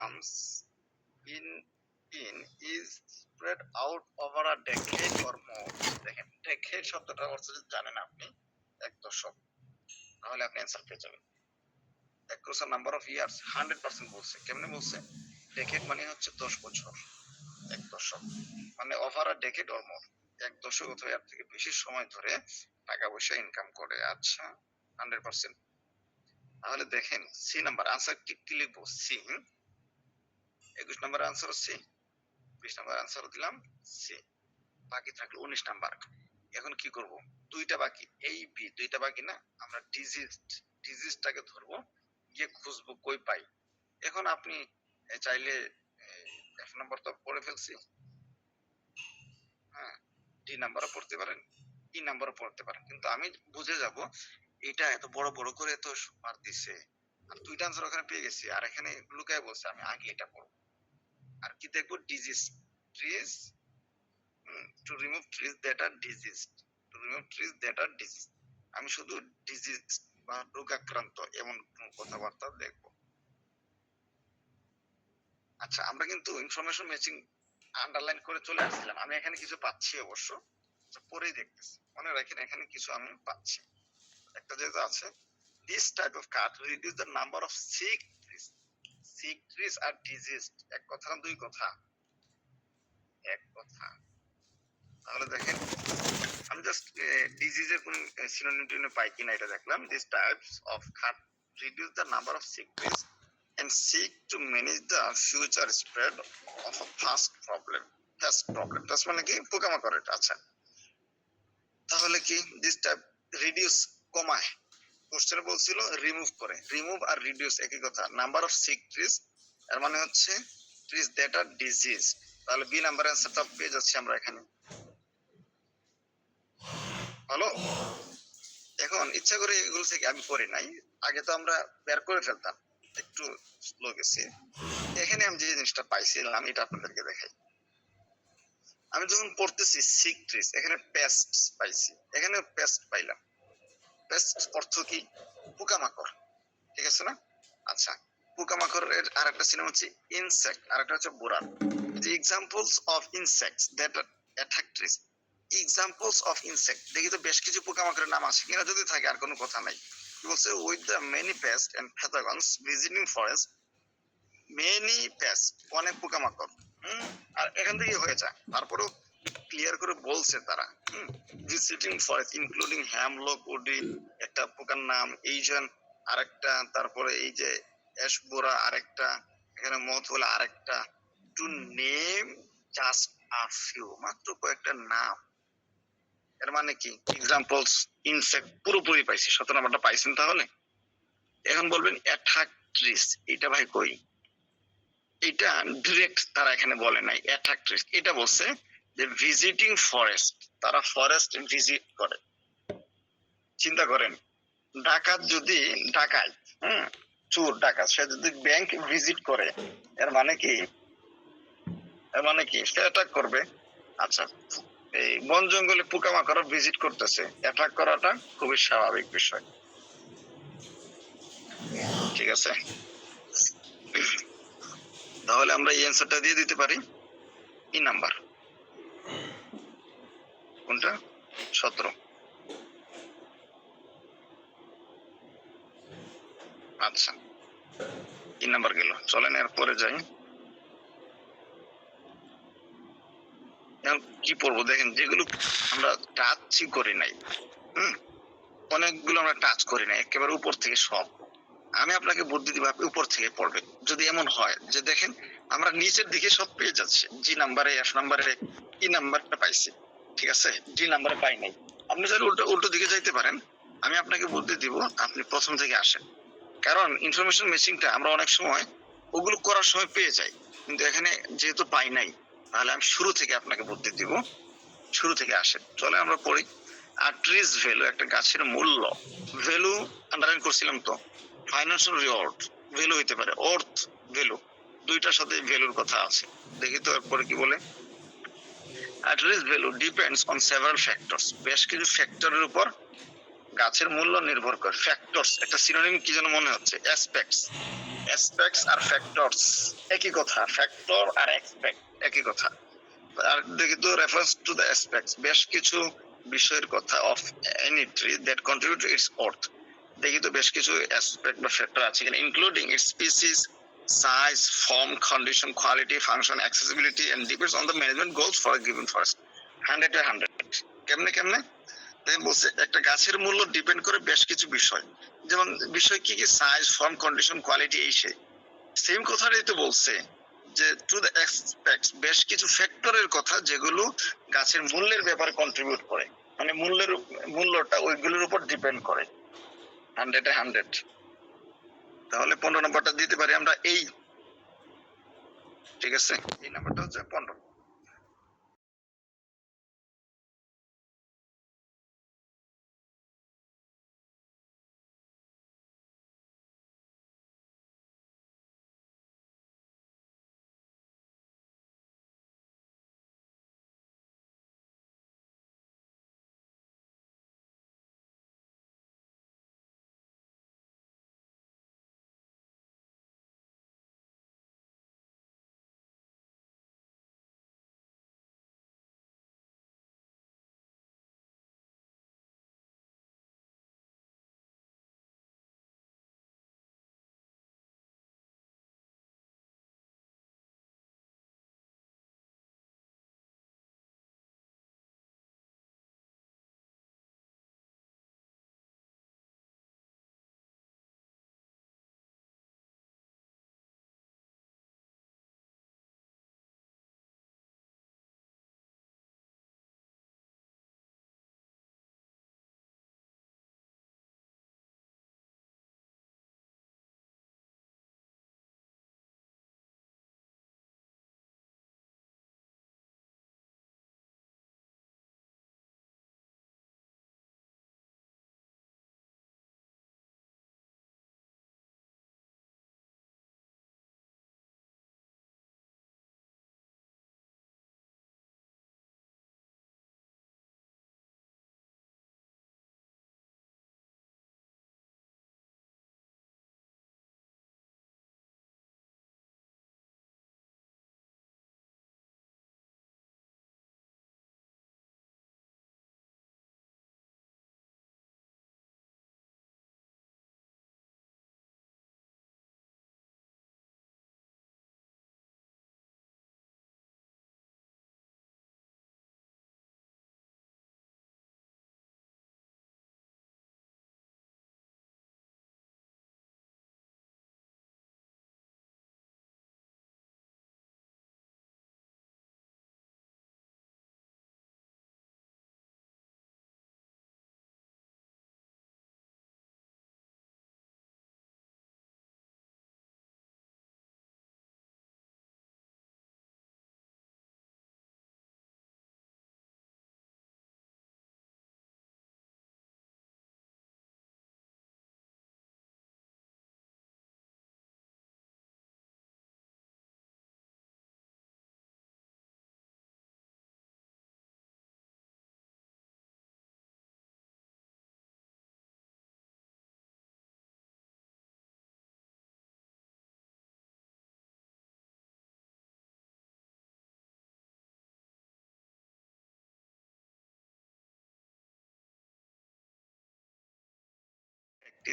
comes in is spread out over a decade or more. দেখেন decade শব্দটার অর্থ যদি জানেন আপনি এক দশক, তাহলে আপনি অ্যান্সার পেয়ে যাবেন। across a number of years 100% বলছে। কেমনে বলছে? decade মানে হচ্ছে 10 বছর, এক দশক মানে over a decade or more, এক দশক অথবা এর থেকে বেশি সময় ধরে টাকা পয়সা ইনকাম করে। আচ্ছা 100%। তাহলে দেখেন সি নাম্বার আনসার কি লিখবো? C. 21 number answer C, 20 number answer দিলাম সি, বাকি থাকলো 19 নাম্বার। এখন কি করব? দুইটা বাকি, এই বি দুইটা বাকি না, আমরা ডিজিজটাকে ধরবো, গিয়ে খুঁজবো কই পাই। এখন আপনি চাইলে এফ নাম্বার তো পড়ে ফেলছি, হ্যাঁ ডি নাম্বারও পড়তে পারেন, ই নাম্বারও পড়তে পারেন, কিন্তু আমি বুঝে যাব এটা এত বড় বড় করে এত মার দিছে, আর দুইটা আনসার ওখানে পেয়ে গেছি, আর এখানে লুকায় বলছে, আমি আগে এটা পড়বো। আর কি দেখবো? Disease, trees, to remove trees that are diseased, to remove trees that are disease. আমি শুধু ডিজিজ বা রোগাক্রান্ত এমন কথাবার্তা দেখবো। আচ্ছা আমরা কিন্তু ইনফরমেশন ম্যাচিং আন্ডারলাইন করে চলে আসছিলাম, আমি এখানে কিছু পাচ্ছি অবশ্য, পরেই দেখতেছি। মনে রাখেন এখানে কিছু আমি পাচ্ছি, একটা যেটা আছে, this type of cut reduce the number of sick trees. Sick trees are diseased। এক কথা না দুই কথা? এক কথা। তাহলে দেখেন আমি জাস্ট ডিজিজের কোন সিনোনিম টিনোনিম পাই কিনা এটা দেখলাম। this types of cut reduce the number of sick trees and seek to manage the future spread of a past problem. That's মানে কি? পোকামাকড়। এটা আচ্ছা তাহলে কি this type reduce কমায়, কোশ্চেনে বলছিল রিমুভ করে, রিমুভ আর রিডিউস একই কথা। নাম্বার অফ সিক ট্রিজ এর মানে হচ্ছে ট্রিজ দ্যাট আর ডিজিজ। তাহলে বি নাম্বার অ্যানসারটা পেয়ে যাচ্ছি আমরা এখানে। হলো? এখন ইচ্ছা করে এগুলো থেকে আমি করি নাই, আগে তো আমরা বের করে ফেলতাম, একটু স্লো গেছি। এখানে আমি যে জিনিসটা পাইছিলাম এটা আপনাদেরকে দেখাই। আমি যখন পড়তেছি সিক ট্রিজ, এখানে পেস্ট পাইছি, এখানে পেস্ট পাইলাম। পেস্ট অর্থ কি? পোকামাকড়, ঠিক আছে না? আচ্ছা পোকামাকড়ের আরেকটা সিনোনিম হচ্ছে ইনসেক্ট, আরেকটা হচ্ছে বোরার। যে examples of insects that attack trees, examples of insect, দেখি তো বেশ কিছু পোকামাকড়ের নাম আছে কিনা, যদি থাকে আর কোনো কথা নাই। কি বলছে? With the many pest and pathogens visiting forest, many pest অনেক পোকামাকড়, আর এখান থেকে হয়ে যায়। তারপরেও ক্লিয়ার করে বলছে তারা, ভিজিটিং ফরেস্ট ইনক্লুডিং হ্যামলক উডি একটা পোকার নাম, এইজন আরেকটা, তারপরে এই যে অ্যাশবোরা আরেকটা, এখানে মথ হলো আরেকটা, to name just a few, মাত্র কয়েকটা নাম। এর মানে কি? এক্সাম্পলস ইনসেক্ট পুরোপুরি পাইছি, 17 নাম্বারটা পাইছেন। তাহলে এখন বলবেন অ্যাটাক ট্রিজ, এটা ভাই কই? এটা ডিরেক্ট তারা এখানে বলে নাই অ্যাটাক ট্রিজ, এটা বলছে যে ভিজিটিং ফরেস্ট, তারা ফরেস্ট ভিজিট করে। চিন্তা করেন ডাকাত যদি ডাকায়, চোর ডাকাত, সে যদি ব্যাংক ভিজিট করে, এর মানে কি? এর মানে কি? সে অ্যাটাক করবে। আচ্ছা এই বন জঙ্গলে পোকামাকড় ভিজিট করতেছে, অ্যাটাক করাটা খুবই স্বাভাবিক বিষয়, ঠিক আছে? তাহলে আমরা এই অ্যান্সারটা দিয়ে দিতে পারি। ই নাম্বার কোনটা? 17। আচ্ছা 3 নাম্বার গেল, চলেন এরপরে যাই। এখন কি পড়বো? দেখেন যেগুলো আমরা টাচই করি নাই, অনেকগুলো আমরা টাচ করি নাই, একেবারে উপর থেকে সব। আমি আপনাকে বুদ্ধি দিব, আপনি উপর থেকে পড়বেন। যদি এমন হয় যে দেখেন আমরা নিচের দিকে সব পেয়ে যাচ্ছি, জি নাম্বারে, এফ নাম্বারে, ই নাম্বারটা পাইছি, ঠিক আছে, ডি নাম্বারে পাই নাই, আপনি চাইলে উল্টো দিকে যাইতে পারেন। আমি আপনাকে বুদ্ধি দিব, আপনি প্রথম থেকে আসেন। কারণ ইনফরমেশন ম্যাচিংটা আমরা অনেক সময় ওগুলো করার সময় পেয়ে যাই, কিন্তু এখানে যেহেতু পাই নাই, তাহলে আমি শুরু থেকে আপনাকে বুদ্ধি দিব। শুরু থেকে আসেন, চলে আমরা পড়ি। আর ট্রিজ ভ্যালু, একটা গাছের মূল্য, ভ্যালু আন্ডারলাইন করছিলাম তো। ফাইন্যান্সিয়াল রিওয়ার্ড ভ্যালু হইতে পারে, অর্থ ভ্যালু, দুইটার সাথে ভ্যালুর কথা আছে। দেখি তো এরপরে কি বলে। আর trees value depends on several factors, বেশ কিছু ফ্যাক্টরের উপর গাছের মূল্য নির্ভর করে। ফ্যাক্টরস একটা সিনোনিম কি যেন মনে হচ্ছে, অ্যাসপেক্টস, অ্যাসপেক্টস আর ফ্যাক্টরস একই কথা, ফ্যাক্টর আর এক্সপেক্ট একই কথা। আর দেখি তো রেফারেন্স টু দ্য অ্যাসপেক্টস, বেশ কিছু বিষয়ের কথা of any tree that contribute to its অর্থ। দেখি তো বেশ কিছু অ্যাসপেক্ট বা ফ্যাক্টর আছে এখানে, including its species, size, form, condition, quality, function, accessibility and depends on the management goals for a given forest. 100 কেমনে কেমনে বলছে, একটা গাছের মূল্য ডিপেন্ড করে বেশ কিছু বিষয়, যেমন বিষয় কি কি, সাইজ, ফর্ম, কন্ডিশন, কোয়ালিটি, এই সেই সেম কথাটাই তো বলছে যে টু দ্য এক্সপেক্টস, বেশ কিছু ফ্যাক্টরের কথা যেগুলো গাছের মূল্যের ব্যাপারে কন্ট্রিবিউট করে, মানে মূল্যটা ওইগুলোর উপর ডিপেন্ড করে। 100 তাহলে 15 নম্বরটা দিতে পারি আমরা এই, ঠিক আছে, এই নাম্বারটা হচ্ছে 15।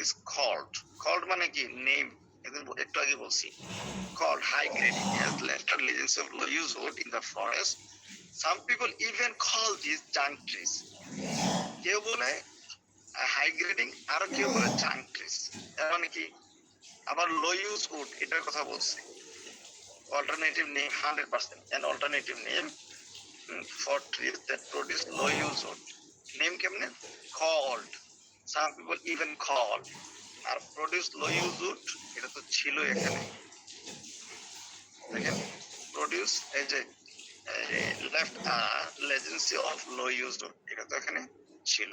Is called মানে কি, নেম, একটু আগে বলছি, called high grading has later legends of low use wood in the forest. Some people even call these junk trees. কেউ বলে হাই গ্রেডিং, আর কেউ বলে জাঙ্ক ট্রিজ। মানে কি, আবার লো ইউজ উড এটার কথা বলছে। Alternative name 100%, an alternative name for trees that produce low use wood. Name কেমনে, called, some people even call, আর প্রডিউস লো ইউজ উড এটা তো ছিল এখানে, দেখেন প্রডিউস, এই যে left legacy of low use wood এটা তো এখানে ছিল।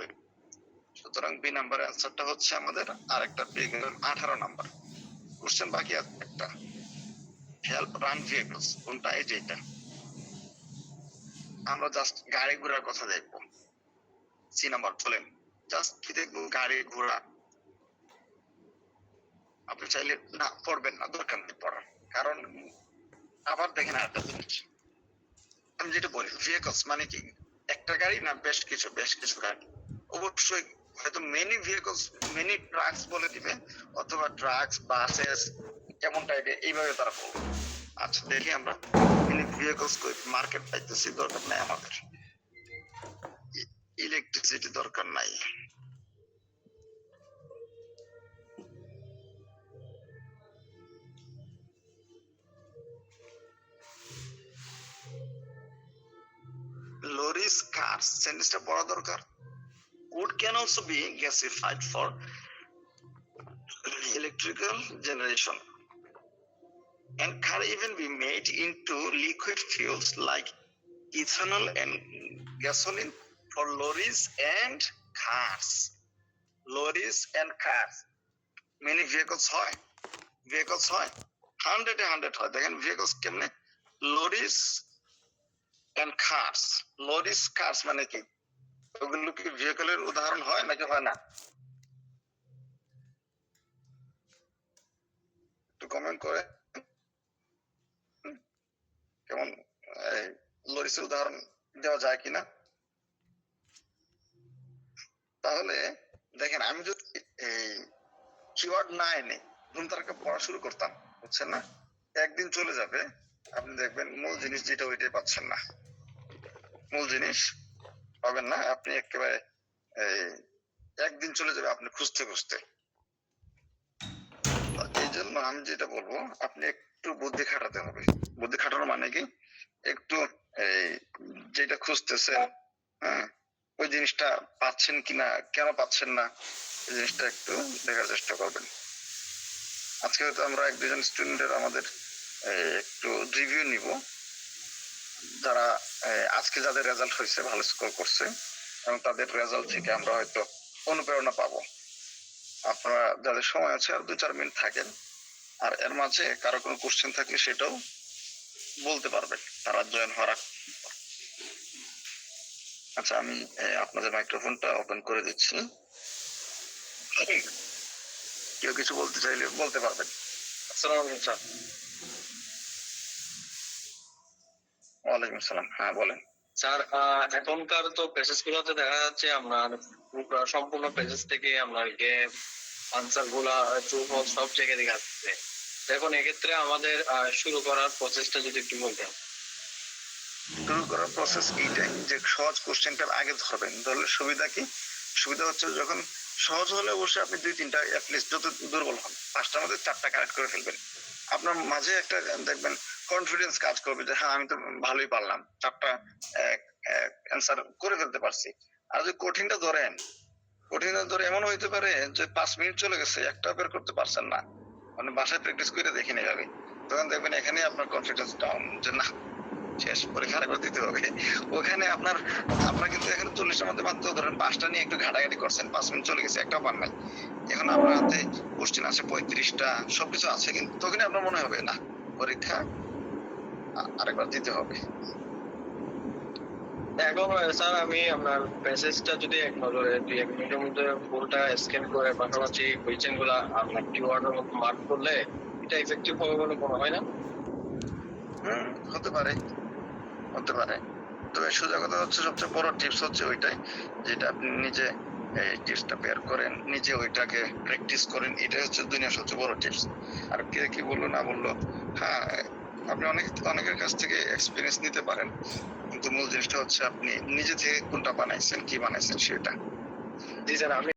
সুতরাং বি নাম্বার অ্যান্সারটা হচ্ছে আমাদের। আরেকটা পেয়ে গেলেন 18 নাম্বার কোশ্চেন বাকি আছে একটা, হেল্প রান ভেহিকলস, কোনটা, এই যেটা আমরা জাস্ট গাড়ি ঘোড়ার কথা দেখবো। সি নাম্বার চলেন, জাস্ট কি দেখবো, গাড়ি ঘোড়া। আপনি চাইলে না পড়বেন না, দরকার নেই পড়ার। কারণ আবার দেখেন আরেকটা জিনিস, আমি যেটা বলি ভেহিকলস মানে কি, একটা গাড়ি না বেশ কিছু গাড়ি। অবশ্যই হয়তো মেনি ভেহিকলস, মেনি ট্রাকস বলে দিবে, অথবা ট্রাকস, বাসেস কেমন টাইপের এইভাবে তারা বলবে। আচ্ছা দেখি আমরা মেনি ভেহিকলস কই মার্কেট পাইতেছি, দরকার নাই আমাদের। ইলেকট্রিসিটি দরকার নাই। লরিস কার সেন্টেন্সটা পড়া দরকার। Wood can also be gasified for electrical generation, and can even be made into liquid fuels like ethanol and gasoline for lorries and cars. Lorries and cars. Many vehicles হয়, vehicles হয় 100 হয়। দেখেন vehicles কেমনে, lorries and cars. Lorries cars মানে কি, ওগুলো কি ভেহিকলের উদাহরণ হয় নাকি হয় না? একটু কমেন্ট করে কেমন লরিসের উদাহরণ দেওয়া যায় কিনা। তাহলে দেখেন আমি যদি এই কিওয়ার্ড না এনে ধুমতারকে পড়া শুরু করতাম, বুঝছেন না, একদিন চলে যাবে, আপনি দেখবেন মূল জিনিস যেটা ওইটাই পাচ্ছেন না, মূল জিনিস পাবেন না আপনি, একেবারে একদিন চলে যাবে আপনি খুঁজতে খুঁজতে। এই জন্য আমি যেটা বলবো, আপনি একটু বুদ্ধি খাটাতে হবে। বুদ্ধি খাটানো মানে কি, একটু যেটা খুঁজতেছেন, হ্যাঁ, ওই জিনিসটা পাচ্ছেন কিনা, কেন পাচ্ছেন না, এই জিনিসটা একটু দেখার চেষ্টা করবেন। আজকে হয়তো আমরা এক দুজন স্টুডেন্টের আমাদের একটু রিভিউ নিব, যারা আজকে যাদের রেজাল্ট হয়েছে, ভালো স্কোর করছে, এবং তাদের রেজাল্ট থেকে আমরা হয়তো অনুপ্রেরণা পাবো। আপনারা যাদের সময় আছে আর 2-4 মিনিট থাকেন, আর এর মাঝে কারো কোনো কোশ্চেন থাকলে সেটাও বলতে পারবেন তারা জয়েন হওয়ার। আচ্ছা আমি আপনাদের মাইক্রোফোনটা ওপেন করে দিচ্ছি, কেউ কিছু বলতে চাইলে বলতে পারবেন। আসসালামু আলাইকুম স্যার। ওয়ালাইকুম আসসালাম, হ্যাঁ বলেন স্যার। এখনকার তো পেজেস গুলোতে দেখা যাচ্ছে আপনার সম্পূর্ণ পেজেস থেকে আপনার গেম আনসার গুলা ট্রু ফলস সব জায়গায় দেখা যাচ্ছে। এখন এক্ষেত্রে আমাদের শুরু করার প্রসেসটা যদি একটু বলতেন। শুরু করার প্রসেস এইটাই যে সহজ কোশ্চেনটা আগে ধরবেন। ধরলে সুবিধা কি, সুবিধা হচ্ছে যখন সহজ হলে অবশ্যই আপনি 2-3টা অ্যাটলিস্ট, যত দুর্বল হন 5টার মধ্যে 4টা কারেক্ট করে ফেলবেন। আপনার মাঝে একটা দেখবেন কনফিডেন্স কাজ করবে যে হ্যাঁ আমি তো ভালোই পারলাম, 4টা অ্যান্সার করে ফেলতে পারছি। আর যদি কঠিনটা ধরেন, কঠিনটা ধরে এমন হইতে পারে যে 5 মিনিট চলে গেছে, একটা বের করতে পারছেন না, মানে বাসায় প্র্যাকটিস করে দেখেন এইভাবে, তখন দেখবেন এখানে আপনার কনফিডেন্স ডাউন, যে না শেষ পরীক্ষা আরেকবার দিতে হবে। ওখানে আপনার কিন্তু এখানে 40টার মধ্যে মাত্র ধরেন 5টা নিয়ে একটু ঘাটাঘাটি করছেন, 5 মিনিট চলে গেছে, একটাও পান নাই। এখন আপনার হাতে কোশ্চেন আছে 35টা, সবকিছু আছে, কিন্তু তখনই আপনার মনে হবে না পরীক্ষা আরেকবার দিতে হবে। এখন স্যার আমি আপনার প্যাসেজটা যদি এক নজরে 2-1 মিনিটের মধ্যে পুরোটা স্ক্যান করে পাশাপাশি কোয়েশ্চেন গুলা আপনার কিওয়ার্ডের মতো মার্ক করলে এটা এফেক্টিভ হবে বলে মনে হয় না? হতে পারে, হতে পারে। তবে সোজা কথা হচ্ছে, সবচেয়ে বড় টিপস হচ্ছে ওইটাই, যেটা আপনি নিজে এই টিপসটা বের করেন, নিজে ওইটাকে প্র্যাকটিস করেন, এটাই হচ্ছে দুনিয়ার সবচেয়ে বড় টিপস। আর কে কি বললো না বললো, হ্যাঁ আপনি অনেকের কাছ থেকে এক্সপিরিয়েন্স নিতে পারেন, কিন্তু মূল জিনিসটা হচ্ছে আপনি নিজে থেকে কোনটা বানাইছেন, কি বানাইছেন সেটা। জি স্যার, আমি